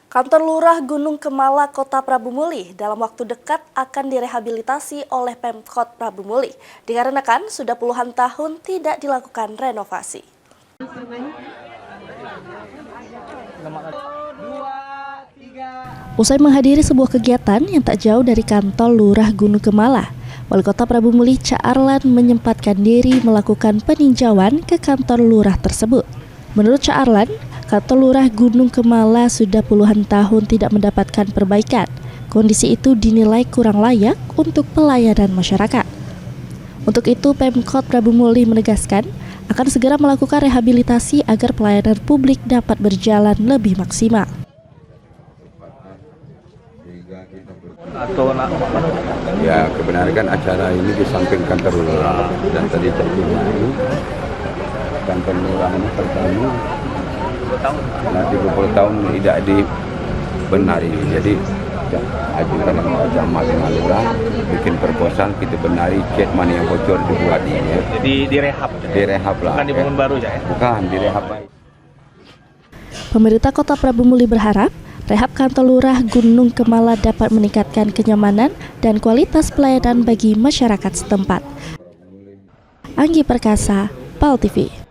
Kantor Lurah Gunung Kemala, Kota Prabu Muli dalam waktu dekat akan direhabilitasi oleh Pemkot Prabu Muli dikarenakan sudah puluhan tahun tidak dilakukan renovasi. Usai menghadiri sebuah kegiatan yang tak jauh dari kantor Lurah Gunung Kemala, Wali Kota Prabu Muli Cak Arlan menyempatkan diri melakukan peninjauan ke kantor lurah tersebut. Menurut Cak Arlan, kantor Lurah Gunung Kemala sudah puluhan tahun tidak mendapatkan perbaikan. Kondisi itu dinilai kurang layak untuk pelayanan masyarakat. Untuk itu, Pemkot Prabu Muli menegaskan akan segera melakukan rehabilitasi agar pelayanan publik dapat berjalan lebih maksimal. Ya, kebenarkan acara ini di samping kantor lurah dan tadi terjadi kantor lurah ini pertama 30 tahun tidak dibenari. Jadi ajukan sama lurah bikin proposal kita benari, cek mana yang bocor dibuat ini. Jadi direhab. Direhab lah. Bukan dibangun baru ya? Bukan direhab. Pemerintah Kota Prabu Muli berharap rehab kantor Lurah Gunung Kemala dapat meningkatkan kenyamanan dan kualitas pelayanan bagi masyarakat setempat. Anggi Perkasa, PAL TV.